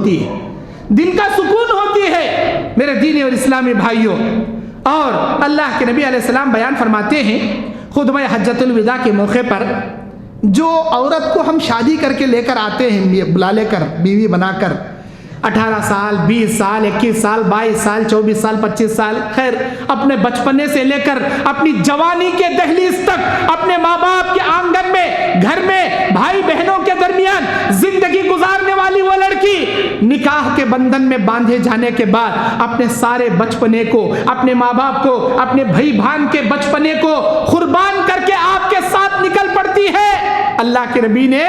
ہوتی ہے, دل کا سکون ہوتی ہے میرے دینی اور اسلامی بھائیوں. اور اللہ کے نبی علیہ السلام بیان فرماتے ہیں خطبہ حجۃ الوداع کے موقع پر, جو عورت کو ہم شادی کر کے لے کر آتے ہیں, بلا لے کر بیوی بنا کر, 18 سال 20 سال 21 سال 22 سال 24 سال 25 سال, خیر اپنے بچپنے سے لے کر اپنی جوانی کے دہلیز تک اپنے ماں باپ کے آنگن میں, گھر میں بھائی بہنوں کے درمیان زندگی گزارنے والی وہ لڑکی, نکاح کے بندھن میں باندھے جانے کے بعد اپنے سارے بچپنے کو, اپنے ماں باپ کو, اپنے بھائی بہن کے بچپنے کو قربان کر کے آپ کے ساتھ نکل پڑتی ہے. اللہ کے نبی نے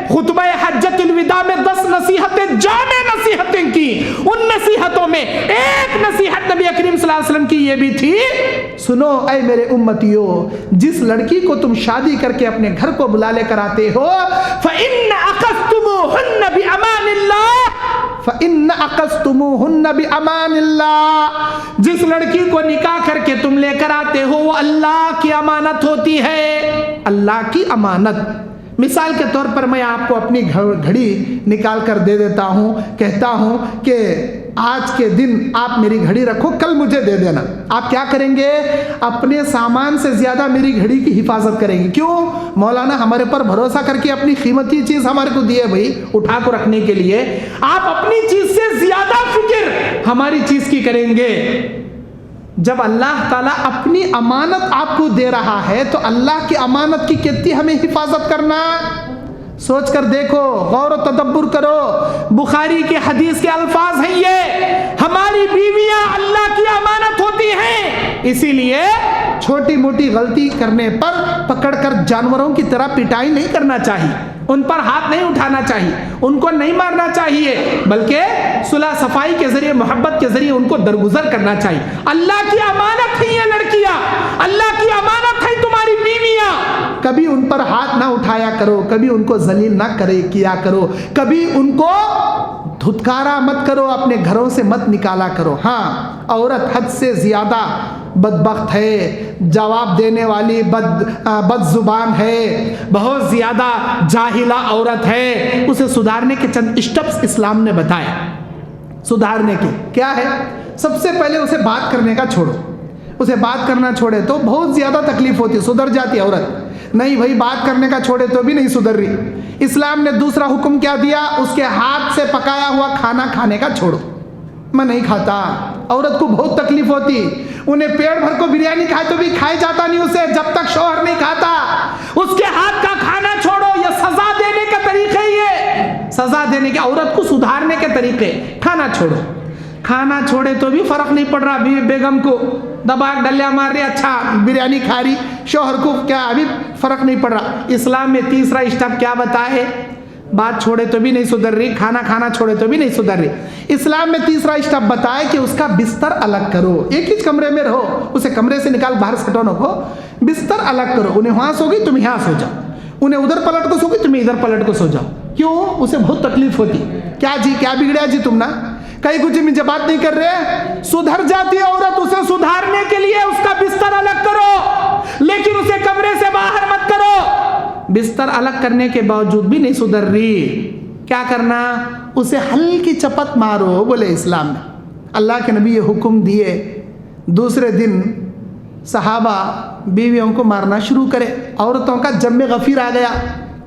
خطبہ حجۃ الوداع میں 10 نصیحتیں, جامع نصیحتیں کی. ان نصیحتوں میں ایک نصیحت نبی کریم صلی اللہ علیہ وسلم کی یہ بھی تھی, سنو اے میرے امتیو, جس لڑکی کو تم شادی کر کے اپنے گھر کو بلا لے کر آتے ہو, فَإِنَّ أَخَذْتُمُوهُنَّ بِأَمَانِ اللَّهِ فَإِنَّ أَخَذْتُمُوهُنَّ بِأَمَانِ اللَّهِ, جس لڑکی کو نکاح کر کے تم لے کر آتے ہو وہ اللہ کی امانت ہوتی ہے, اللہ کی امانت. مثال کے طور پر میں آپ کو اپنی گھڑی نکال کر دے دیتا ہوں, کہتا ہوں کہ آج کے دن آپ میری گھڑی رکھو, کل مجھے دے دینا. آپ کیا کریں گے؟ اپنے سامان سے زیادہ میری گھڑی کی حفاظت کریں گے. کیوں؟ مولانا ہمارے پر بھروسہ کر کے اپنی قیمتی چیز ہمارے کو دی ہے بھائی اٹھا کو رکھنے کے لیے, آپ اپنی چیز سے زیادہ فکر ہماری چیز کی کریں گے. جب اللہ تعالیٰ اپنی امانت آپ کو دے رہا ہے تو اللہ کی امانت کی کتنی ہمیں حفاظت کرنا. سوچ کر دیکھو, غور و تدبر کرو. بخاری کے حدیث کے الفاظ ہیں یہ, ہماری بیویاں اللہ کی امانت ہوتی ہیں, اسی لیے چھوٹی موٹی غلطی کرنے پر پکڑ کر جانوروں کی طرح پٹائی نہیں کرنا چاہیے, ان پر ہاتھ نہیں اٹھانا چاہیے, ان کو نہیں مارنا چاہیے, بلکہ صلح صفائی کے ذریعے, محبت کے ذریعے ان کو درگزر کرنا چاہیے. اللہ کی امانت ہے یہ لڑکیاں, اللہ کی امانت ہے تمہاری بیویاں. کبھی ان پر ہاتھ نہ اٹھایا کرو, کبھی ان کو ذلیل نہ کیا کرو, کبھی ان کو دھتکارا مت کرو, اپنے گھروں سے مت نکالا کرو. ہاں, عورت حد سے زیادہ بدبخت ہے, جواب دینے والی بد زبان ہے, بہت زیادہ جاہلہ عورت ہے. اسے سدھارنے کے چند اسٹیپس اسلام نے بتائے. سدھارنے کے کیا ہے؟ سب سے پہلے اسے بات کرنے کا چھوڑو. اسے بات کرنا چھوڑے تو بہت زیادہ تکلیف ہوتی, سدھر جاتی عورت. نہیں بھائی, بات کرنے کا چھوڑے تو بھی نہیں سدھر رہی. اسلام نے دوسرا حکم کیا دیا, اس کے ہاتھ سے پکایا ہوا کھانا کھانے کا چھوڑو. میں نہیں کھاتا. عورت کو بہت تکلیف ہوتی, انہیں پیٹ بھر کو بریانی کھائے تو بھی کھائے جاتا نہیں اسے جب تک شوہر نہیں کھاتا. اس کے ہاتھ کا کھانا چھوڑو, یہ سزا دینے کے طریقے, یہ سزا دینے کے, عورت کو سدھارنے کے طریقے. کھانا چھوڑو, کھانا چھوڑے تو بھی فرق نہیں پڑ رہا, بیگم کو دبا ڈلیا مار رہی, اچھا بریانی کھا رہی, شوہر کو کیا ابھی فرق نہیں پڑ رہا. اسلام میں تیسرا اسٹیپ کیا بتایا ہے؟ بات چھوڑے تو بھی نہیں سدھر رہی, کھانا چھوڑے تو بھی نہیں سدھر رہی. اسلام میں تیسرا اسٹیپ بتایا کہ اس کا بستر الگ کرو. ایک ہی کمرے میں رہو, اسے کمرے سے نکال باہر سٹو نہ ہو, بستر الگ کرو. انہیں وہاں سو گئی, تم یہاں سو جاؤ. انہیں ادھر پلٹ کو سو گئی, تم ادھر پلٹ کو سو جاؤ. کیوں؟ اسے بہت تکلیف ہوتی. کیا جی, کیا بگڑیا جی تم نا, کئی کچھ مجھے بات نہیں کر رہے. سدھر جاتی ہے عورت, اسے سدھارنے کے لیے اس کا بستر الگ کرو, لیکن اسے کمرے سے باہر مت کرو. بستر الگ کرنے کے باوجود بھی نہیں سدھر رہی, کیا کرنا؟ اسے ہلکی چپت مارو. بولے اسلام میں اللہ کے نبی یہ حکم دیے. دوسرے دن صحابہ بیویوں کو مارنا شروع کرے. عورتوں کا جم غفیر آ گیا.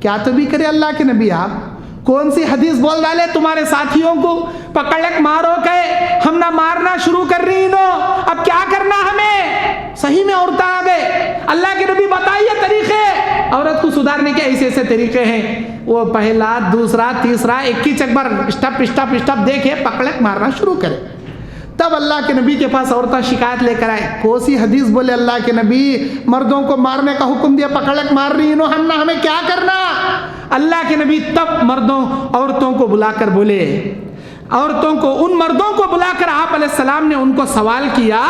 کیا تو بھی کرے اللہ کے نبی, آپ کون سی حدیث بول ڈالے تمہارے ساتھیوں کو, پکڑ لک مارو کہ ہم نہ مارنا شروع کر رہی نو, اب کیا کرنا ہمیں؟ صحیح میں عورتیں آ گئے. اللہ کے نبی بتائیے طریقے, عورت کو سدھارنے کے ایسے ایسے طریقے ہیں. وہ پہلا, دوسرا, تیسرا, ایک ہی چکر اسٹپ دیکھے, پکڑ لک مارنا شروع کرے. تب اللہ کے نبی کے پاس عورتیں شکایت لے کر آئے. کوسی حدیث بولے اللہ کے نبی مردوں کو مارنے کا حکم دیا, پکڑک مار رہی نو, ہمیں کیا کرنا؟ اللہ کے نبی تب عورتوں کو بلا کر بولے, ان مردوں کو بلا کر آپ علیہ السلام نے ان کو سوال کیا.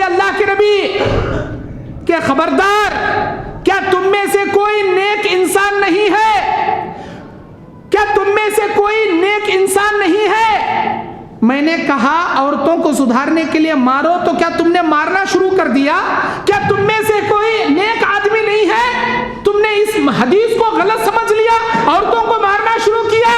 اللہ کے نبی کہ خبردار, کیا تم میں سے کوئی نیک انسان نہیں ہے؟ کیا تم میں سے کوئی نیک انسان نہیں ہے؟ میں نے کہا عورتوں کو سدھارنے کے لیے مارو, تو کیا تم نے مارنا شروع کر دیا؟ کیا تم میں سے کوئی نیک آدمی نہیں ہے؟ تم نے اس حدیث کو غلط سمجھ لیا, عورتوں کو مارنا شروع کیا.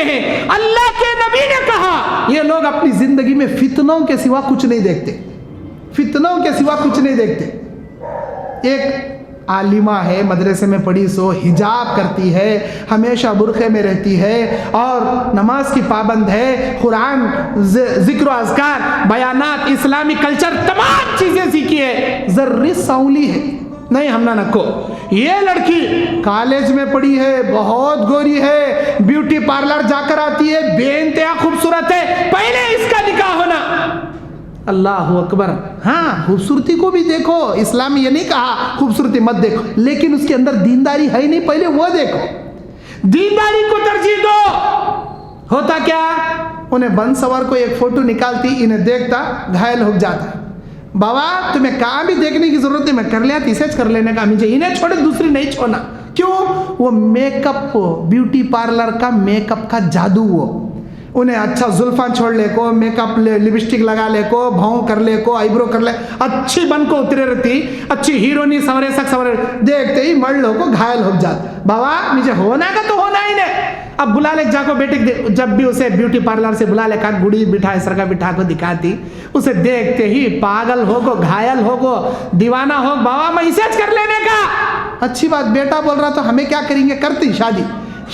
دیکھتے ہیں. اللہ کے نبی نے کہا یہ لوگ اپنی زندگی میں فتنوں کے سوا کچھ نہیں دیکھتے, فتنوں کے سوا کچھ نہیں دیکھتے. ایک عالمہ ہے, مدرسے میں پڑھی سو, حجاب کرتی ہے, ہمیشہ برقعے میں رہتی ہے اور نماز کی پابند ہے, قرآن, ذکر و اذکار, بیانات, اسلامی کلچر, تمام چیزیں سیکھی ہے, ذرے سانولی ہے, نہیں ہم نہ نکو. یہ لڑکی کالج میں پڑھی ہے, بہت گوری ہے, بیوٹی پارلر جا کر آتی ہے, بے انتہا خوبصورت ہے, پہلے اس کا نکاح ہونا. اللہ اکبر. ہاں خوبصورتی کو بھی دیکھو, اسلام یہ نہیں کہا خوبصورتی مت دیکھو, لیکن اس کے اندر دینداری ہے نہیں, پہلے وہ دیکھو, دینداری کو ترجیح دو. ہوتا کیا, انہیں بن سوار کو ایک فوٹو نکالتی, انہیں دیکھتا گھائل ہو جاتا. بابا تمہیں کہاں بھی دیکھنے کی ضرورت نہیں, میں کر لیا تیسے کر لینے کا, مجھے انہیں چھوڑے دوسری نہیں چھوڑنا. کیوں؟ وہ میک اپ, بیوٹی پارلر کا میک اپ کا جادو. وہ انہیں اچھا زلفاں چھوڑ لے کو, میک اپ لپسٹک لگا لے کو, بھاؤں کر لے کو, آئی برو کر لے, اچھی بن کو اترے رہتی, اچھی ہیرونی سورے سک سورے, دیکھتے ہی مر لو کو گھائل ہو جاتا. بابا مجھے ہونا کا تو ہونا ہی نہیں. اب بلا لے جا کو بیٹے, جب بھی اسے بیوٹی پارلر سے بلا لے کا گڑی بٹھائے سر کا بٹھا کو دکھاتی, اسے دیکھتے ہی پاگل ہو کو, گھائل ہو کو, دیوانہ ہو. بابا میں اسے کر لینے کا. اچھی بات, بیٹا بول رہا تو ہمیں کیا کریں گے, کرتی شادی.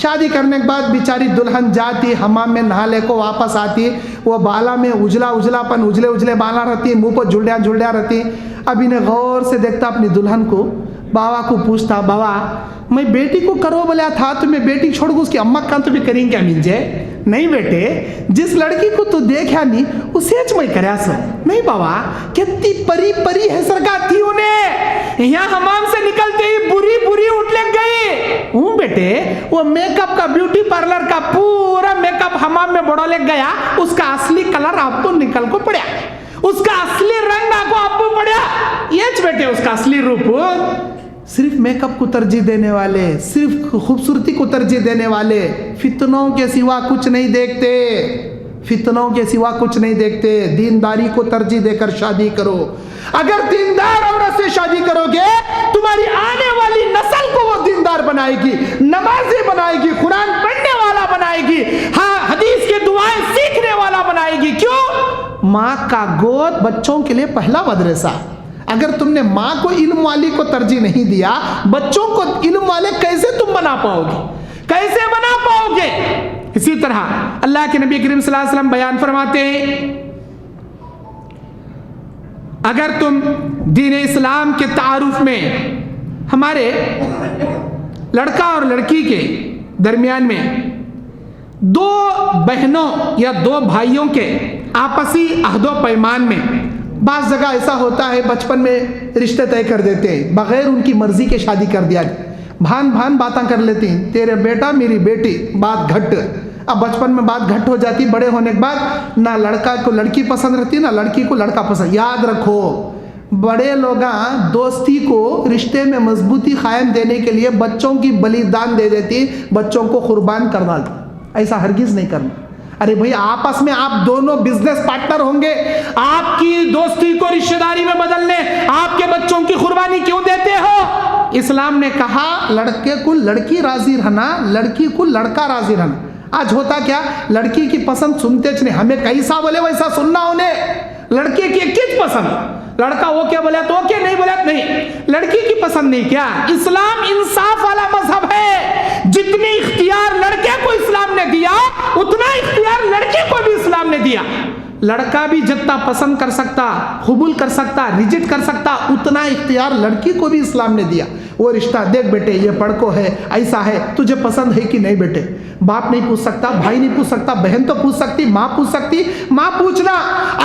شادی کرنے کے بعد بیچاری دلہن جاتی, حمام میں نہا لے کو واپس آتی, وہ بالا میں اجلا پن, اجلے بالا رہتی, منہ پر جھلڈیا رہتی. اب انہیں غور سے دیکھتا اپنی دلہن کو, بابا کو پوچھتا, بابا میں بیٹی کو کرو بولا تھا, تو میں بیٹی چھوڑ کو اس کی اماں کان تو بھی کریں کیا مجھے. نہیں بیٹے, جس لڑکی کو تو دیکھا نہیں اسے میں کریا سو. نہیں بابا, کتنی پری ہے سرکار تھی انہیں, یہاں حمام سے نکلتے ہی بری اٹھ لگ گئی. ہوں بیٹے, وہ میک اپ کا, بیوٹی پارلر کا پورا میک اپ حمام میں بڑا لگ گیا, اس کا اصلی کلر آپ کو نکل کو پڑیا, اس کا اصلی رنگ آپ کو پڑیا. یہ بیٹے اس کا اصلی روپ. صرف میک اپ کو ترجیح دینے والے, صرف خوبصورتی کو ترجیح دینے والے فتنوں کے سوا کچھ نہیں دیکھتے, فتنوں کے سوا کچھ نہیں دیکھتے. دینداری کو ترجیح دے کر شادی کرو. اگر دیندار عورت سے شادی کرو گے, تمہاری آنے والی نسل کو وہ دیندار بنائے گی, نمازی بنائے گی, قرآن پڑھنے والا بنائے گی, ہاں حدیث کے دعائیں سیکھنے والا بنائے گی. کیوں؟ ماں کا گود بچوں کے لیے پہلا مدرسہ. اگر تم نے ماں کو علم والی کو ترجیح نہیں دیا, بچوں کو علم والے کیسے تم بنا پاؤ گے, کیسے بنا پاؤ گے؟ اسی طرح اللہ کے نبی کریم صلی اللہ علیہ وسلم بیان فرماتے ہیں, اگر تم دین اسلام کے تعارف میں ہمارے لڑکا اور لڑکی کے درمیان میں دو بہنوں یا دو بھائیوں کے آپسی عہد و پیمان میں, بعض جگہ ایسا ہوتا ہے بچپن میں رشتے طے کر دیتے ہیں, بغیر ان کی مرضی کے شادی کر دیا, بھان باتاں کر لیتی ہیں, تیرے بیٹا میری بیٹی, بات گھٹ. اب بچپن میں بات گھٹ ہو جاتی, بڑے ہونے کے بعد نہ لڑکا کو لڑکی پسند رہتی, نہ لڑکی کو لڑکا پسند. یاد رکھو, بڑے لوگ دوستی کو, رشتے میں مضبوطی قائم دینے کے لیے بچوں کی بلیدان دے دیتی, بچوں کو قربان کر ڈالتی. ایسا ہرگز نہیں کرنا. ارے بھائی, آپس میں آپ دونوں بزنس پارٹنر ہوں گے, آپ کی دوستی کو رشتہ داری میں بدلنے آپ کے بچوں کی قربانی کیوں دیتے ہو؟ اسلام نے کہا لڑکے کو لڑکی راضی رہنا, لڑکی کو لڑکا راضی رہنا. آج ہوتا کیا, لڑکی کی پسند سنتے نہیں, ہمیں کیسا بولے ویسا سننا انہیں. لڑکے کی کس پسند, لڑکا وہ کیا بولے تو وہ کیا, نہیں بولے نہیں, لڑکی کی پسند نہیں. کیا اسلام انصاف والا مذہب ہے, جتنی اختیار لڑکے کو اسلام نے دیا اتنا اختیار لڑکی کو بھی اسلام نے دیا. لڑکا بھی جتنا پسند کر سکتا, قبول کر سکتا, ریجیکٹ کر سکتا, اتنا اختیار لڑکی کو بھی اسلام نے دیا. وہ رشتہ دیکھ بیٹے, یہ پڑکو ہے, ایسا ہے, تجھے پسند ہے کہ نہیں بیٹے. باپ نہیں پوچھ سکتا, بھائی نہیں پوچھ سکتا, بہن تو پوچھ سکتی, ماں پوچھ سکتی. ماں پوچھنا,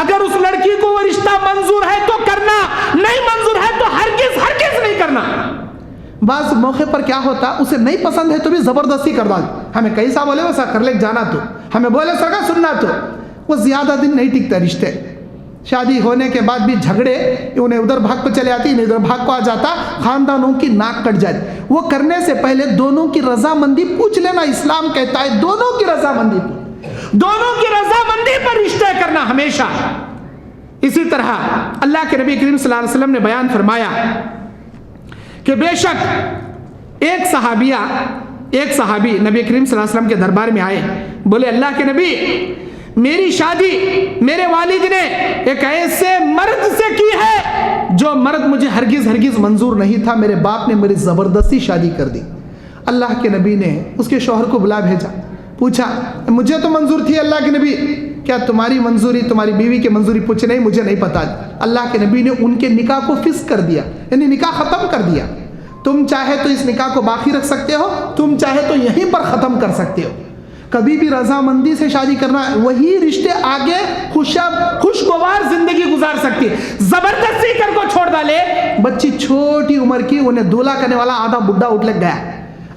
اگر اس لڑکی کو وہ رشتہ منظور ہے تو کرنا, نہیں منظور ہے تو ہرگز نہیں کرنا. بعض موقع پر کیا ہوتا, اسے نہیں پسند ہے تو بھی زبردستی کر ڈال, ہمیں کیسا بولے ویسا کر لے جانا, تو ہمیں بولے سرکا سننا. تو وہ زیادہ دن نہیں ٹکتا رشتے. شادی ہونے کے بعد بھی جھگڑے, انہیں ادھر بھاگ کو چلے آتی, انہیں ادھر بھاگ کو آ جاتا, خاندانوں کی ناک کٹ جاتی. وہ کرنے سے پہلے دونوں کی رضامندی پوچھ لینا. اسلام کہتا ہے دونوں کی رضامندی پر رشتہ کرنا ہمیشہ. اسی طرح اللہ کے نبی کریم صلی اللہ علیہ وسلم نے بیان فرمایا کہ بے شک ایک صحابیہ ایک صحابی نبی کریم صلی اللہ علیہ وسلم کے دربار میں آئے, بولے اللہ کے نبی میری شادی میرے والد نے ایک ایسے مرد سے کی ہے جو مرد مجھے ہرگز منظور نہیں تھا, میرے باپ نے میری زبردستی شادی کر دی. اللہ کے نبی نے اس کے شوہر کو بلا بھیجا, پوچھا مجھے تو منظور تھی اللہ کے نبی, کیا تمہاری منظوری تمہاری بیوی کی منظوری پوچھے, نہیں مجھے نہیں پتا. اللہ کے نبی نے ان کے نکاح کو فسخ کر دیا, یعنی نکاح ختم کر دیا. تم چاہے تو اس نکاح کو باقی رکھ سکتے ہو, تم چاہے تو یہیں پر ختم کر سکتے ہو. کبھی بھی رضامندی سے شادی کرنا, وہی رشتے آگے خوشگوار زندگی گزار سکتی. زبردستی کر کو چھوڑ ڈالے, بچی چھوٹی عمر کی, انہیں دولہا کرنے والا آدھا بڈھا اٹھ لگ گیا.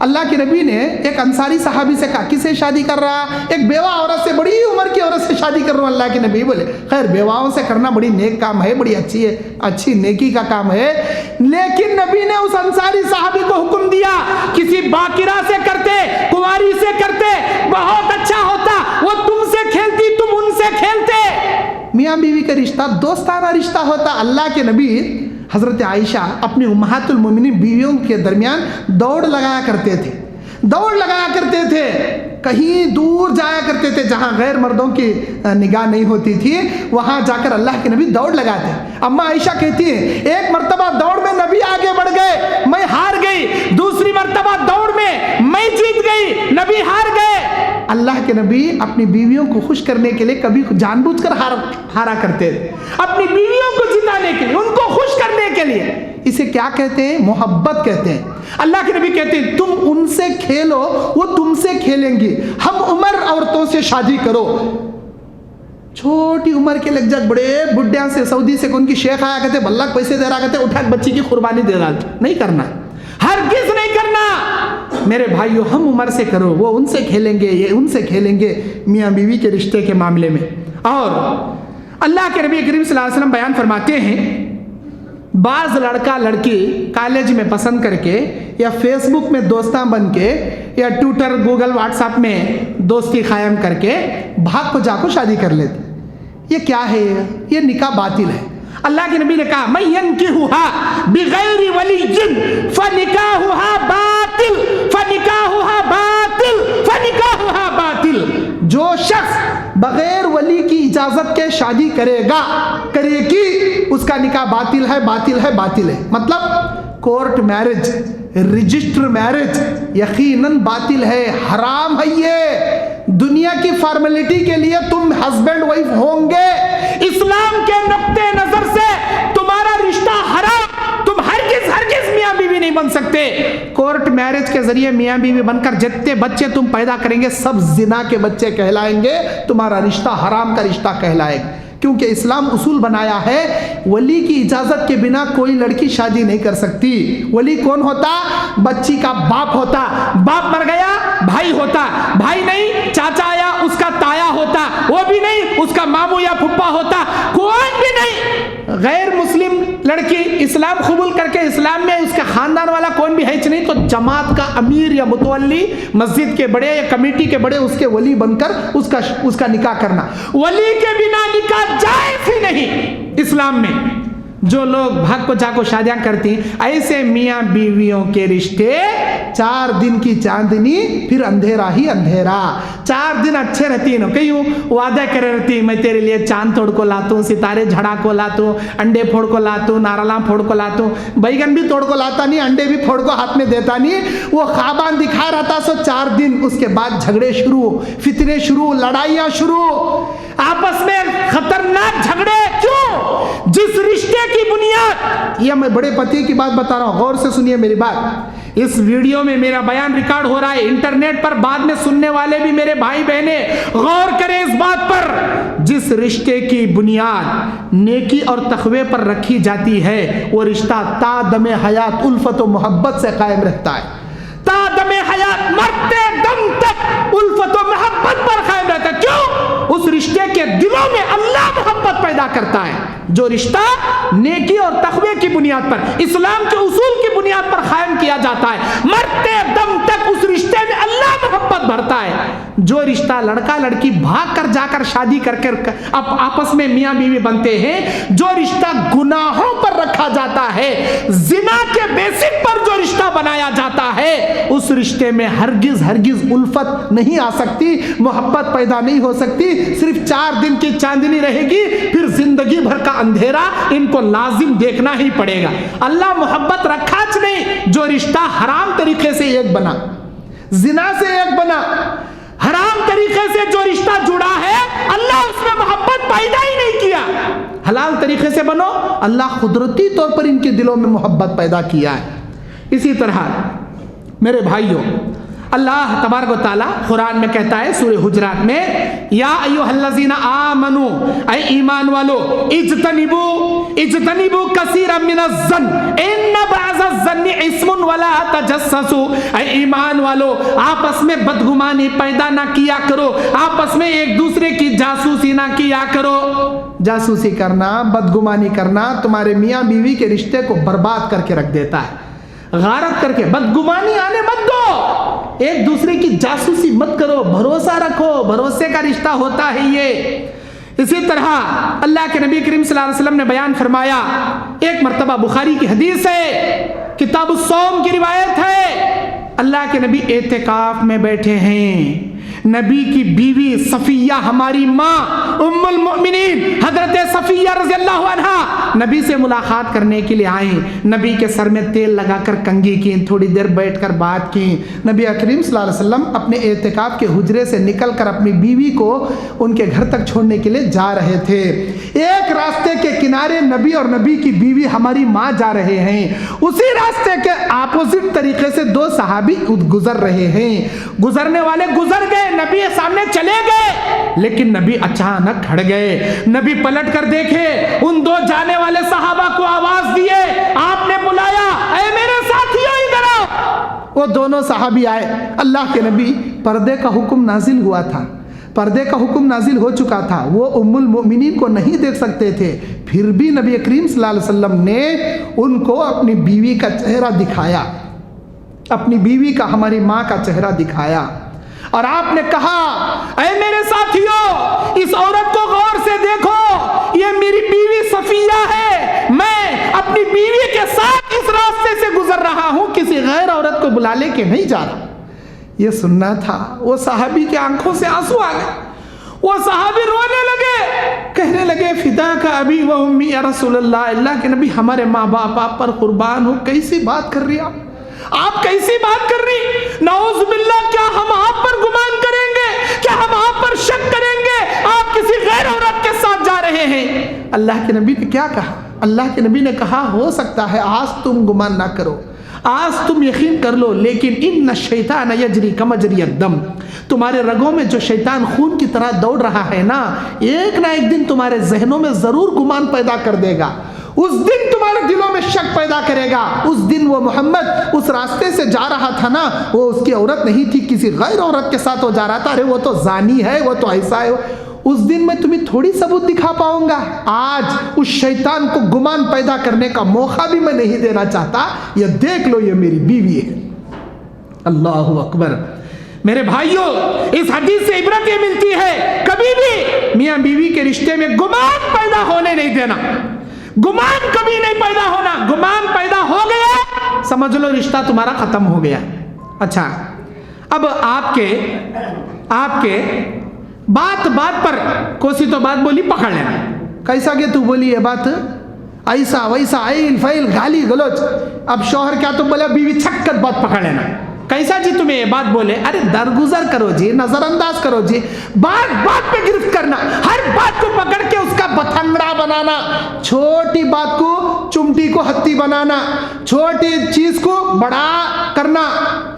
اللہ کے نبی نے ایک انصاری صحابی سے کہا کس سے شادی کر رہا, ایک بیوہ عورت سے, بڑی عمر کی عورت سے شادی کر رہا ہوں. اللہ کے نبی بولے خیر بیواؤں سے کرنا بڑی نیک کام ہے, بڑی اچھی نیکی کا کام ہے, لیکن نبی نے اس انصاری صحابی کو حکم دیا کسی باکرہ سے کرتے, کنواری سے کرتے, بہت اچھا ہوتا. وہ تم سے کھیلتی, تم ان سے کھیلتے. میاں بیوی کا رشتہ دوستانہ رشتہ ہوتا. اللہ کے نبی حضرت عائشہ اپنی امہات المومنین بیویوں کے درمیان دوڑ لگایا کرتے تھے, کہیں دور جایا کرتے تھے جہاں غیر مردوں کی نگاہ نہیں ہوتی تھی, وہاں جا کر اللہ کے نبی دوڑ لگاتے. اما عائشہ کہتی ہیں ایک مرتبہ دوڑ میں نبی آگے بڑھ گئے, میں ہار گئی. دوسری مرتبہ دوڑ میں جیت گئی, نبی ہار گئے. اللہ کے نبی اپنی بیویوں کو خوش کرنے کے لیے کبھی جان بوجھ کر ہارا کرتے تھے, اپنی بیویوں کو جتانے کے لیے, ان کو خوش کرنے کے لیے. اسے کیا کہتے ہیں, محبت کہتے ہیں. اللہ کے نبی کہتے ہیں تم ان سے کھیلو, وہ تم سے کھیلیں گی. ہم عمر عورتوں سے شادی کرو. چھوٹی عمر کے لگ جاتے, بڑے بڈھیاں سے, سعودی سے ان کی شیخ آیا کرتے, بلک پیسے دے رہا کرتے, اٹھا بچی کی قربانی دے رہا. نہیں کرنا, ہرگز نہیں کرنا. میرے بھائیو ہم عمر سے کرو, وہ ان سے کھیلیں گے, یہ ان سے کھیلیں گے میاں بیوی کے رشتے کے معاملے میں. اور اللہ کے نبی کریم صلی اللہ علیہ وسلم بیان فرماتے ہیں بعض لڑکا لڑکی کالج میں پسند کر کے, یا فیس بک میں دوستاں بن کے, یا ٹویٹر گوگل واٹس ایپ میں دوستی قائم کر کے بھاگ کو جا کو شادی کر لیتے. یہ کیا ہے, یہ نکاح باطل ہے. اللہ کے نبی نے کہا من ينكحها بغیر ولی فنکاحها باطل فنکاحها باطل فنکاحها باطل. جو شخص بغیر ولی کی اجازت کے شادی کرے گی, اس کا نکاح باطل ہے, باطل ہے, باطل ہے. مطلب کورٹ میرج, رجسٹر میرج یقیناً باطل ہے, حرام ہے. یہ دنیا کی فارمیلٹی کے لیے تم ہسبینڈ وائف ہوں گے, اسلام کے نقطے نظر سے تمہارا رشتہ حرام, تم ہرگز میاں بیوی نہیں بن سکتے. کورٹ میرج کے ذریعے میاں بیوی بن کر جتنے بچے تم پیدا کریں گے سب زنا کے بچے کہلائیں گے, تمہارا رشتہ حرام کا رشتہ کہلائے گا. کیونکہ اسلام اصول بنایا ہے ولی کی اجازت کے بنا کوئی لڑکی شادی نہیں کر سکتی. ولی کون ہوتا, بچی کا باپ ہوتا, باپ مر گیا بھائی ہوتا, بھائی نہیں چاچا یا اس کا تایا ہوتا, وہ بھی نہیں اس کا ماموں یا پھپھا ہوتا, کوئی بھی نہیں. غیر مسلم لڑکی اسلام قبول کر کے اسلام میں اس کا خاندان والا کون بھی ہے نہیں, تو جماعت کا امیر یا متولی, مسجد کے بڑے یا کمیٹی کے بڑے, اس کے ولی بن کر اس کا نکاح کرنا. ولی کے بنا نکاح جائز ہی نہیں اسلام میں. جو لوگ بھاگ کو جا کو شادیاں کرتی, ایسے میاں بیویوں کے رشتے 4 دن کی چاندنی, پھر اندھیرا ہی اندھیرا. 4 دن اچھے رہتی ہیں, کیوں وعدہ کرے رہتی, میں تیرے لیے چاند توڑ کو لاتا ہوں, ستارے جھڑا کو لاتا ہوں, انڈے پھوڑ کو لاتا ہوں, نارلا پھوڑ کو لاتا ہوں, بیگن بھی توڑ کو لاتا نہیں, انڈے بھی پھوڑ کو ہاتھ میں دیتا نہیں. وہ خوابان دکھا رہتا. سو 4 دن اس کے بعد جھگڑے شروع, فتنے شروع, لڑائیاں شروع, آپس میں خطرناک جھگڑے. کیوں؟ جس رشتے کی بنیاد, یہ میں بڑے پتی کی بات بتا رہا ہوں, غور سے سنیے میری بات. اس ویڈیو میں میرا بیان ریکارڈ ہو رہا ہے, انٹرنیٹ پر بعد میں سننے والے بھی میرے بھائی بہنیں غور کریں اس بات پر. جس رشتے کی بنیاد نیکی اور تقوی پر رکھی جاتی ہے, وہ رشتہ تا دم حیات الفت و محبت سے قائم رہتا ہے. تا دم حیات, مرتے دم تک الفت و محبت پر قائم رہتا ہے. کیوں؟ اس رشتے کے دلوں میں اللہ محبت پیدا کرتا ہے. جو رشتہ نیکی اور تقوی کی بنیاد پر، اسلام کے اصول کی بنیاد پر قائم کیا جاتا ہے، مرتے دم تک اس رشتے میں اللہ محبت بھرتا ہے۔ جو رشتہ لڑکا لڑکی بھاگ کر جا کر شادی کر کے اب آپس میں میاں بیوی بنتے ہیں، جو رشتہ گناہوں پر رکھا جاتا ہے، زنا کے بیسک پر جو رشتہ بنایا جاتا ہے، اس رشتے میں ہرگز الفت نہیں آ سکتی، محبت پیدا نہیں ہو سکتی۔ صرف 4 دن کی چاندنی رہے گی، پھر زندگی بھر کا اندھیرا ان کو لازم دیکھنا ہی پڑے گا۔ اللہ محبت رکھا نہیں، جو رشتہ حرام طریقے سے ایک بنا، زنا سے ایک بنا، حرام طریقے سے جو رشتہ جڑا ہے، اللہ اس میں محبت پیدا ہی نہیں کیا۔ حلال طریقے سے بنو، اللہ قدرتی طور پر ان کے دلوں میں محبت پیدا کیا ہے۔ اسی طرح میرے بھائیوں، اللہ تبارک و تعالیٰ قرآن میں کہتا ہے سورہ حجرات میں، یا ایھا الذین آمنو، اے ایمان والو، اجتنبوا کثیرا من الظن ان بعض الظن اسم ولا تجسسوا، اے ایمان والو آپس میں بدگمانی پیدا نہ کیا کرو، آپس میں ایک دوسرے کی جاسوسی نہ کیا کرو۔ جاسوسی کرنا، بدگمانی کرنا تمہارے میاں بیوی کے رشتے کو برباد کر کے رکھ دیتا ہے۔ غارت کر کے بدگمانی آنے مت دو، ایک دوسرے کی جاسوسی مت کرو، بھروسہ رکھو، بھروسے کا رشتہ ہوتا ہے یہ۔ اسی طرح اللہ کے نبی کریم صلی اللہ علیہ وسلم نے بیان فرمایا، ایک مرتبہ بخاری کی حدیث ہے، کتاب الصوم کی روایت ہے، اللہ کے نبی اعتکاف میں بیٹھے ہیں، نبی کی بیوی صفیہ ہماری ماں ام المؤمنین حضرت صفیہ رضی اللہ عنہا نبی سے ملاقات کرنے کے لیے آئیں، نبی کے سر میں تیل لگا کر کنگھی کی، تھوڑی دیر بیٹھ کر بات کی۔ نبی کریم صلی اللہ علیہ وسلم اپنے اعتکاف کے حجرے سے نکل کر اپنی بیوی کو ان کے گھر تک چھوڑنے کے لیے جا رہے تھے۔ ایک راستے کے کنارے نبی اور نبی کی بیوی ہماری ماں جا رہے ہیں، اسی راستے کے اپوزٹ طریقے سے 2 صحابی گزر رہے ہیں، گزرنے والے گزر گئے، نبی سامنے چلے گئے، لیکن نبی اچانک کھڑ گئے، نبی پلٹ کر دیکھے، ان 2 جانے والے صحابہ کو آواز دیے، آپ نے بلایا، اے میرے ساتھیوں ادھر آؤ۔ وہ دونوں صحابی آئے، اللہ کے نبی پردے کا حکم نازل ہوا تھا، پردے کا حکم نازل ہو چکا تھا، وہ ام المؤمنین کو نہیں دیکھ سکتے تھے، پھر بھی نبی کریم صلی اللہ علیہ وسلم نے ان کو اپنی بیوی کا چہرہ دکھایا، اپنی بیوی کا، ہماری ماں کا چہرہ دکھایا، اور آپ نے کہا، اے میرے ساتھیوں اس عورت کو غور سے دیکھو، یہ میری بیوی صفیہ ہے، میں اپنی بیوی کے ساتھ اس راستے سے گزر رہا ہوں، کسی غیر عورت کو بلا لے کے نہیں جا رہا۔ یہ سننا تھا۔ وہ صحابی کی آنکھوں سے آنسو آ گئے، وہ صحابی رونے لگے، کہنے لگے، فداک ابی و امی یا رسول اللہ، اللہ کے نبی ہمارے ماں باپ آپ پر قربان ہو، کیسی بات کر رہی آپ کیسی بات کر رہی؟ نعوذ باللہ، کیا ہم آپ پر گمان کریں گے؟ کیا ہم آپ پر شک کریں گے؟ آپ کسی غیر عورت کے ساتھ جا رہے ہیں۔ اللہ کے نبی نے کیا کہا؟ اللہ کے نبی نے کہا، ہو سکتا ہے آج تم گمان نہ کرو، آج تم یقین کر لو، لیکن ان الشیطان یجری کمجری الدم، تمہارے رگوں میں جو شیطان خون کی طرح دوڑ رہا ہے نا، ایک نہ ایک دن تمہارے ذہنوں میں ضرور گمان پیدا کر دے گا، اس دن تمہارے دلوں میں شک پیدا کرے گا۔ اس دن وہ محمد اس راستے سے جا رہا تھا نا، وہ اس کی عورت نہیں تھی، کسی غیر عورت کے ساتھ وہ جا رہا تھا، ارے وہ تو زانی ہے، وہ تو ایسا ہے۔ اس دن میں تمہیں تھوڑی ثبوت دکھا پاؤں گا، آج اس شیطان کو گمان پیدا کرنے کا موقع بھی میں نہیں دینا چاہتا، یہ دیکھ لو، یہ میری بیوی ہے۔ اللہ اکبر۔ میرے بھائیوں، اس حدیث سے عبرت یہ ملتی ہے، کبھی بھی میاں بیوی کے رشتے میں گمان پیدا ہونے نہیں دینا، گمان کبھی نہیں پیدا ہونا، گمان پیدا ہو گیا سمجھ لو رشتہ تمہارا ختم ہو گیا۔ اچھا، اب آپ کے بات پر کوسی تو بات بولی پکڑ لینا، کیسا کہ تو بولی یہ بات ایسا ویسا، ایل فیل، گالی گلوچ، اب شوہر کیا تو بولا، بیوی چھکت بات پکڑ لینا، کیسا جی تمہیں یہ بات بولے، ارے درگزر کرو جی، نظر انداز کرو جی، بات پہ گرفت کرنا، ہر بات کو پکڑ کے اس کا بتھنگڑا بنانا، چھوٹی بات کو چمٹی کو ہتھی بنانا، چھوٹی چیز کو بڑا کرنا،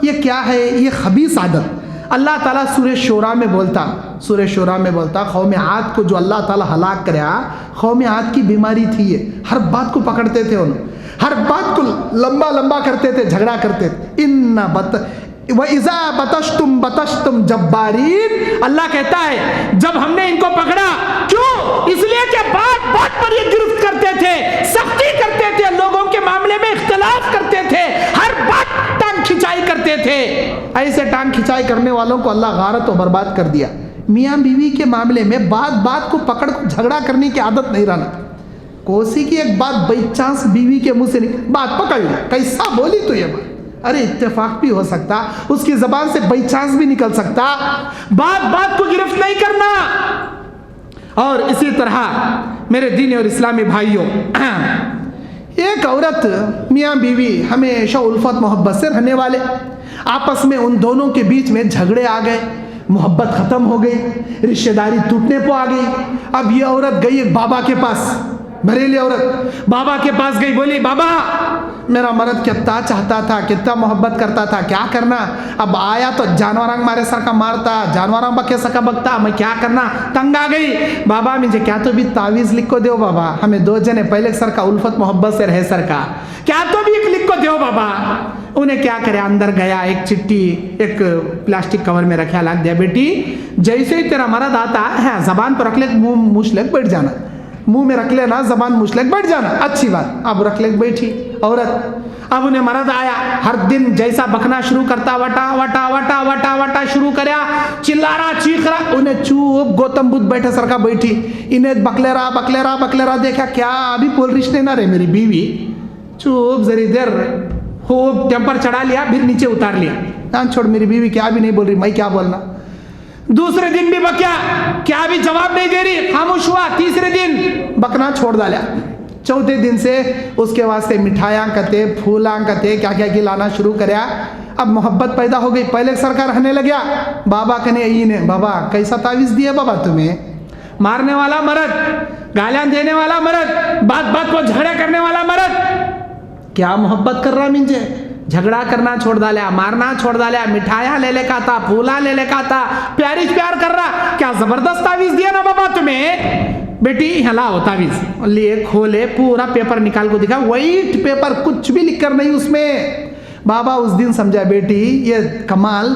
یہ کیا ہے؟ یہ خبیث عادت۔ اللہ تعالیٰ سورہ شورا میں بولتا قوم عاد کو جو اللہ تعالیٰ ہلاک کریا، قوم عاد کی بیماری تھی یہ، ہر بات کو پکڑتے تھے انہوں، ہر بات کو لمبا کرتے تھے، جھگڑا کرتے تھے۔ وَإِذَا بَطَشْتُمْ بَطَشْتُمْ جَبَّارِينَ، اللہ کہتا ہے جب ہم نے ان کو پکڑا، کیوں؟ اس لیے کہ بات بات پر یہ گرفت کرتے تھے، سختی کرتے تھے، لوگوں کے معاملے میں اختلاف کرتے تھے، ہر بات ٹانگ کھچائی کرتے تھے۔ ایسے ٹانگ کھچائی کرنے والوں کو اللہ غارت و برباد کر دیا۔ میاں بیوی کے معاملے میں بات بات کو پکڑ کو جھگڑا کرنے کی عادت نہیں رہنا۔ کوسی کی ایک بات بائی چانس بیوی کے منہ سے بات پکڑ لی، کیسا بولی تو یہ بات، ارے اتفاق بھی ہو سکتا، اس کی زبان سے بائی چانس بھی نکل سکتا، بات بات کو گرفت نہیں کرنا۔ اور اسی طرح میرے دینی اور اسلامی بھائیوں، ایک عورت میاں بیوی ہمیشہ الفت محبت سے رہنے والے، آپس میں ان دونوں کے بیچ میں جھگڑے آ گئے، محبت ختم ہو گئی، رشتہ داری ٹوٹنے پہ آ گئی۔ اب یہ عورت گئی ایک بابا کے پاس، بریلی عورت بابا کے پاس گئی، بولی بابا میرا مرد کتنا چاہتا تھا، کتنا محبت کرتا تھا، کیا کرنا؟ اب آیا تو جانوراں مارے سر کا مارتا، جانوراں بکے سکا بکتا، میں کیا کرنا؟ تنگ آ گئی۔ بابا مجھے کیا تو بھی تعویذ لکھ کو دیو بابا، ہمیں دو جنے پہلے سر کا الفت محبت سے رہے سر کا، کیا تو بھی ایک لکھ کو دیو بابا۔ انہیں کیا کرے، اندر گیا، ایک چٹھی ایک پلاسٹک کور میں رکھا، لاکھ دیا، بیٹی جیسے ہی تیرا مرد آتا ہے زبان پر رکھ لے، منہ مشلک بیٹھ جانا، منہ میں رکھ لینا، زبان مشلک بیٹھ جانا، اچھی بات۔ اب رکھ لے بیٹھی عورت، اب انہیں مرد آیا، ہر دن جیسا بکنا شروع کرتا، وٹا وٹا وٹا وٹا وٹا شروع کریا، چلا رہا، چیخ رہا، انہیں چوپ گوتم بدھ بیٹھے سر کا بیٹھی، انہیں بکلے رہا، دیکھا کیا ابھی بول رشتے نہ رہے میری بیوی، چوپ ذری دیر خوب ٹیمپر چڑھا لیا، پھر نیچے اتار لیا، چھوڑ میری بیوی کیا بھی نہیں بول رہی، میں کیا بولنا۔ دوسرے دن بھی بکیا، کیا بھی جواب نہیں دے رہی، خاموش ہوا۔ تیسرے دن بکنا چھوڑ ڈالا۔ چوتھے دن سے اس کے واسطے مٹھائیاں کتے، پھولاں کتے، کیا کیا کھلانا شروع کریا۔ اب محبت پیدا ہو گئی، پہلے سر کا رہنے لگیا۔ بابا کہنے یہی نے، بابا کیسا تعویذ دیا بابا تمہیں؟ مارنے والا مرد، گالیاں دینے والا مرد، بات بات کو جھگڑا کرنے والا مرد، کیا محبت کر رہا مجھے؟ جھگڑا کرنا چھوڑ ڈالا، مارنا چھوڑ ڈالا، مٹھائیاں لے لے کا تھا، پھولا لے لے کا تھا، پیاری پیار کر رہا، کیا زبردست تعویذ دیا نا بابا تمہیں؟ بیٹی یہاں لاؤ تعویذ، لیے کھولے، پورا پیپر نکال کو دکھا، وائٹ پیپر، کچھ بھی لکھ کر نہیں اس میں۔ بابا اس دن سمجھا بیٹی یہ کمال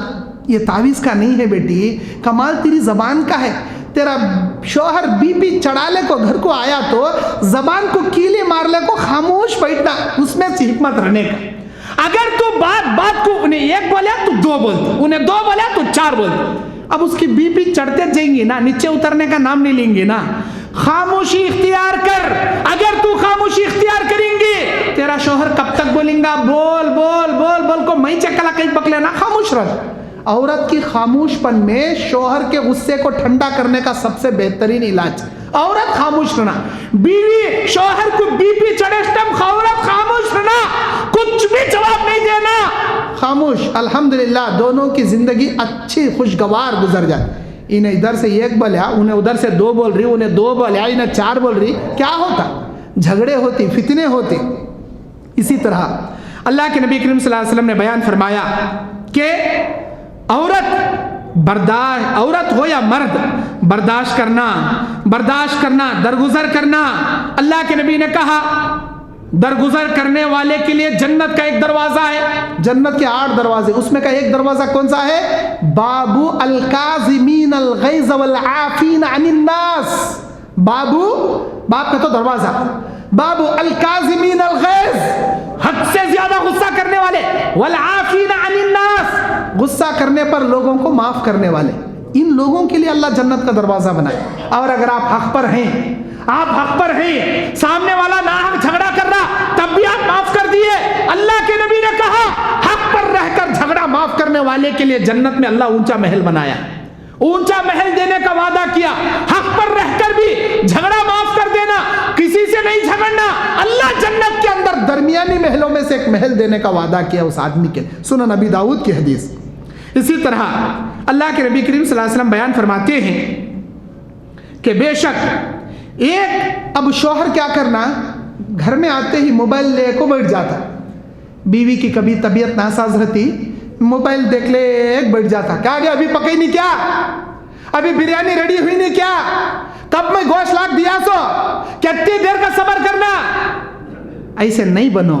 یہ تعویذ کا نہیں ہے بیٹی، کمال تیری زبان کا ہے۔ تیرا شوہر بی پی چڑھالے کو گھر کو آیا تو زبان کو کیلے مار لے کو خاموش بیٹھنا، اس میں سے حکمت رہنے کا۔ اگر تو بات بات کو انہیں ایک بولے تو دو بولتے، انہیں دو بولے تو چار بولتے، اب اس کی بی پی چڑھتے جائیں گی نا، نیچے اترنے کا نام نہیں لیں گے نا۔ خاموشی اختیار کر، اگر تو خاموشی اختیار کریں گے تیرا شوہر کب تک بولیں گا بول بول بول بول کو میں چکلا کہیں بک لینا، خاموش رہ۔ عورت کی خاموش پن میں شوہر کے غصے کو ٹھنڈا کرنے کا سب سے بہترین علاج عورت خاموش رہنا۔ بیوی شوہر کو بی پی چڑھے عورت خاموش رہنا، کچھ بھی جواب نہیں دینا، خاموش۔ الحمدللہ دونوں کی زندگی اچھی خوشگوار گزر جاتی۔ انہیں ادھر سے ایک بولیا، انہیں ادھر سے دو بول رہی، انہیں دو بولیا، انہیں چار بول رہی، کیا ہوتا؟ جھگڑے ہوتی، فتنے ہوتے۔ اسی طرح اللہ کے نبی کریم صلی اللہ علیہ وسلم نے بیان فرمایا کہ عورت ہو یا مرد، برداشت کرنا، درگزر کرنا۔ اللہ کے نبی نے کہا درگزر کرنے والے کے لیے جنت کا ایک دروازہ ہے، جنت کے 8 دروازے، اس میں کا ایک دروازہ کون سا ہے؟ بابو الکاظمین الغیظ والعافین عن الناس۔ باپ کا تو دروازہ، بابو الکاظمین الغیظ، حد سے زیادہ غصہ کرنے والے، والعافین عن الناس، غصہ کرنے پر لوگوں کو معاف کرنے والے، ان لوگوں کے لیے اللہ جنت کا دروازہ بنائے۔ اور اگر آپ حق پر ہیں، سامنے والا ناحق جھگڑا کر رہا تب بھی آپ معاف کر دیے، اللہ کے نبی نے کہا حق پر رہ کر جھگڑا معاف کرنے والے کے لیے جنت میں اللہ اونچا محل بنایا، اونچا محل دینے کا وعدہ کیا۔ حق پر رہ کر بھی جھگڑا معاف کر دینا، کسی سے نہیں جھگڑنا، اللہ جنت کے اندر درمیانی محلوں میں سے ایک محل دینے کا وعدہ کیا اس آدمی کے۔ سنن نبی داؤد کی حدیث۔ اسی طرح اللہ کے نبی کریم صلی اللہ علیہ وسلم بیان فرماتے ہیں کہ بے شک ایک اب شوہر کیا کرنا، گھر میں آتے ہی موبائل لے کو بیٹھ جاتا، بیوی کی کبھی طبیعت ناساز رہتی، موبائل دیکھ لے ایک بیٹھ جاتا، کیا گیا ابھی پکئی نہیں کیا، ابھی بریانی ریڈی ہوئی نہیں کیا، کب میں گوشت لاکھ دیا سو، کتنی دیر کا صبر کرنا۔ ایسے نہیں بنو،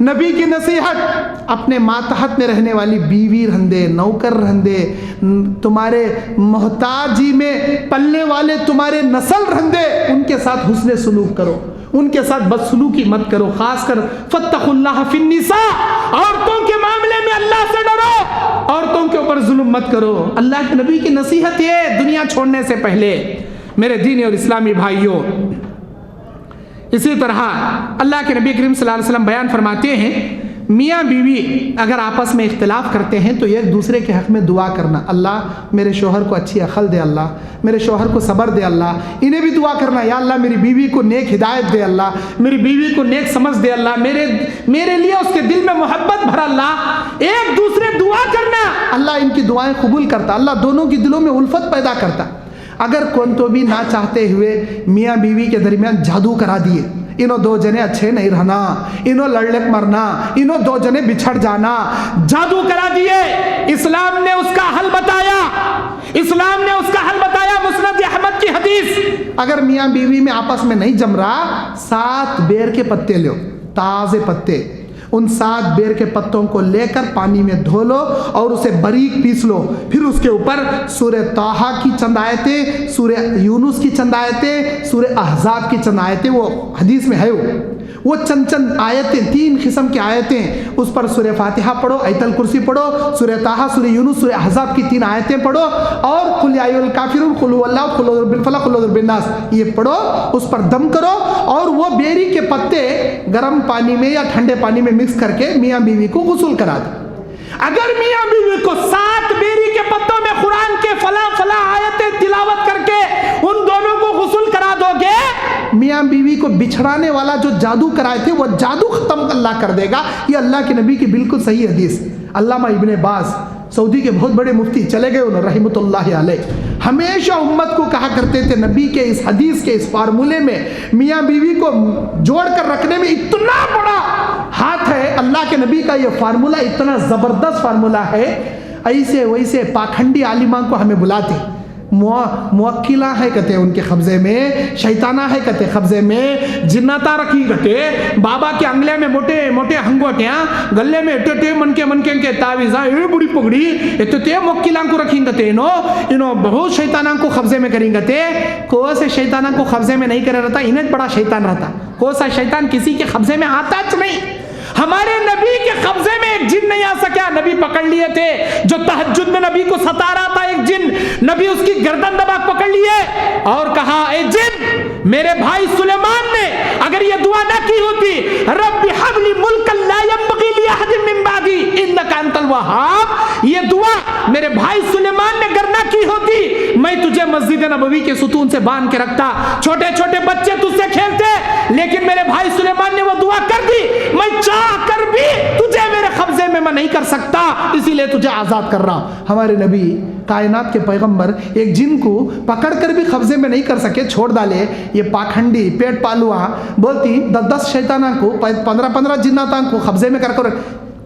نبی کی نصیحت اپنے ماتحت میں رہنے والی بیوی رہندے، نوکر رہندے، تمہارے محتاجی میں پلنے والے تمہارے نسل رہندے، ان کے ساتھ حسن سلوک کرو، ان کے ساتھ بدسلوکی مت کرو. خاص کر فاتقوا اللہ فی النساء، عورتوں کے معاملے میں اللہ سے ڈرو، عورتوں کے اوپر ظلم مت کرو. اللہ کے نبی کی نصیحت یہ دنیا چھوڑنے سے پہلے. میرے دینی اور اسلامی بھائیوں، اسی طرح اللہ کے نبی کریم صلی اللہ علیہ وسلم بیان فرماتے ہیں میاں بیوی اگر آپس میں اختلاف کرتے ہیں تو ایک دوسرے کے حق میں دعا کرنا. اللہ میرے شوہر کو اچھی عقل دے، اللہ میرے شوہر کو صبر دے، اللہ انہیں بھی دعا کرنا یا اللہ میری بیوی کو نیک ہدایت دے، اللہ میری بیوی کو نیک سمجھ دے، اللہ میرے لیے اس کے دل میں محبت بھر. اللہ ایک دوسرے دعا کرنا، اللہ ان کی دعائیں قبول کرتا، اللہ دونوں کی دلوں میں الفت پیدا کرتا. اگر کون تو بھی نہ چاہتے ہوئے میاں بیوی کے درمیان جادو کرا دیے، انہوں دو جنے اچھے نہیں رہنا، انہوں لڑلک مرنا، انہوں دو جنے بچھڑ جانا، جادو کرا دیے، اسلام نے اس کا حل بتایا، اسلام نے اس کا حل بتایا. مسند احمد کی حدیث، اگر میاں بیوی میں آپس میں نہیں جم رہا، 7 بیر کے پتے لو، تازے پتے، ان 7 بیر کے پتوں کو لے کر پانی میں دھو لو اور اسے باریک پیس لو. پھر اس کے اوپر سورہ طٰہٰ کی چند آیتیں، سورہ یونس کی چند آیتیں، سورہ احزاب کی چند آیتیں، وہ حدیث میں ہے وہ چند آیتیں، 3 قسم کی آیتیں، اس پر سورہ فاتحہ پڑھو، آیت الکرسی پڑھو، سورہ طٰہٰ، سورہ یونس، سورہ احزاب کی 3 آیتیں پڑھو، اور قل یا ایھا الکافرون، قل هو اللہ، قل اعوذ بالفلق، قل اعوذ بالناس، یہ پڑھو، اس پر دم کرو، اور وہ بیری کے پتے گرم پانی میں یا ٹھنڈے پانی میں مکس کر کے میاں بیوی کو غسل کرا دو. اگر میاں بیوی کو 7 بیری کے پتوں میں قرآن کے فلاں آیتیں تلاوت کر کے ان دونوں کو غسل کرا دو گے، میاں بیوی کو بچھڑانے والا جو جادو کرائے تھے وہ جادو ختم اللہ کر دے گا. یہ اللہ کے نبی کی بالکل صحیح حدیث. علامہ ابن باز سعودی کے بہت بڑے مفتی چلے گئے انہوں رحمۃ اللہ علیہ، ہمیشہ امت کو کہا کرتے تھے نبی کے اس حدیث کے اس فارمولے میں میاں بیوی کو جوڑ کر رکھنے میں اتنا بڑا ہاتھ ہے. اللہ کے نبی کا یہ فارمولہ اتنا زبردست فارمولہ ہے. ایسے ویسے پاکھنڈی عالماں کو ہمیں بلاتے، موکلہ ہے کہتے ان کے قبضے میں، شیطانہ ہے کہتے قبضے میں، جناتا رکھی کہتے، بابا کے انگلے میں موٹے موٹے ہنگوٹیاں، گلے میں اٹے من کے تعویذاں، اے بڑی پگڑی اتتے موکلاں کو رکھیں کہتے، انہوں بہت شیطاناں کو قبضے میں کریں کہتے. کوئی سے شیطاناں کو قبضے میں نہیں کرے رہتا، انہیں بڑا شیطان رہتا. کوئی سا شیطان کسی کے قبضے میں آتا نہیں. ہمارے نبی کے قبضے میں ایک جن نہیں آ سکا. نبی پکڑ لیے تھے، جو تہجد میں نبی کو ستا رہا تھا ایک جن، نبی اس کی گردن دبا پکڑ لیے اور کہا اے جن، میرے بھائی سلیمان نے اگر یہ دعا نہ کی ہوتی، رب حب لی ملکا لا ينبغي لأحد من بعدی انک انت الوہاب، یہ دعا میرے بھائی سلیمان نے اگر نہ کی ہوتی، میں تجھے مسجد نبوی کے ستون سے باندھ کے رکھتا، چھوٹے چھوٹے بچے تجھ سے کھیلتے، لیکن میرے بھائی سلیمان نے وہ دعا کر دی. میں چاہ کر بھی تجھے میرے قبضے میں نہیں کر سکتا، اسی لیے تجھے آزاد کر رہا ہوں. ہمارے نبی کائنات کے پیغمبر ایک جن کو پکڑ کر بھی قبضے میں نہیں کر سکے، چھوڑ ڈالے. یہ پاکھنڈی پیٹ پالوا بولتی 10 شیطانوں کو 15 جناتاں کو قبضے میں کر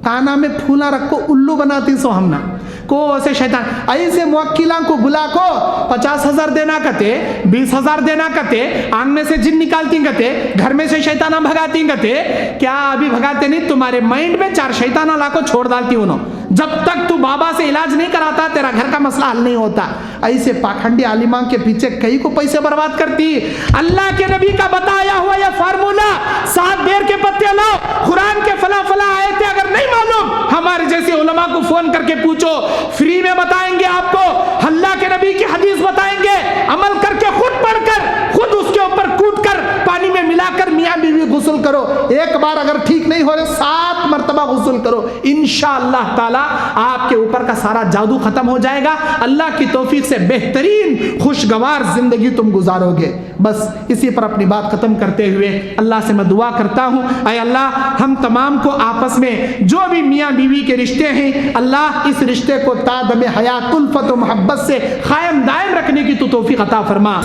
کانا میں پھولا رکھو الو بناتی سو ہم نا کو ایسے شیطان ایسے موکلاں کو بلا کو 50,000 دینا کہتے، 20,000 دینا کہتے، آنگ میں سے جن نکالتی کہتے، گھر میں سے شیطانہ بھگاتی کہتے. کیا ابھی بھگاتے نہیں؟ تمہارے مائنڈ میں 4 شیطانہ لا کو چھوڑ ڈالتی انہوں. جب تک تو بابا سے علاج نہیں کراتا تیرا گھر کا مسئلہ حل نہیں ہوتا. ایسے پاکھنڈی عالماں کے پیچھے کئی کو پیسے برباد کرتی. اللہ کے نبی کا بتایا ہوا یہ فارمولہ 7 بیر کے پتے لاؤ، قرآن کے فلاں آیتیں اگر نہیں معلوم، ہمارے جیسے علماء کو فون کر کے پوچھو، فری میں بتائیں گے آپ کو. اللہ کے نبی کی حدیث بتائیں گے، عمل کر کے خود پڑھ کر خود اس کے اوپر کود کر پانی میں ملا کر میاں بیوی غسل کرو. ایک بار اگر ٹھیک نہیں ہو رہے 7 مرتبہ غسل کرو، انشاءاللہ تعالی آپ کے اوپر کا سارا جادو ختم ہو جائے گا. اللہ کی توفیق سے بہترین خوشگوار زندگی تم گزارو گے. بس اسی پر اپنی بات ختم کرتے ہوئے اللہ سے میں دعا کرتا ہوں، اے اللہ ہم تمام کو آپس میں جو بھی میاں بیوی کے رشتے ہیں، اللہ اس رشتے کو تا دم حیات الفت و محبت سے قائم دائم رکھنے کی تو توفیق عطا فرما.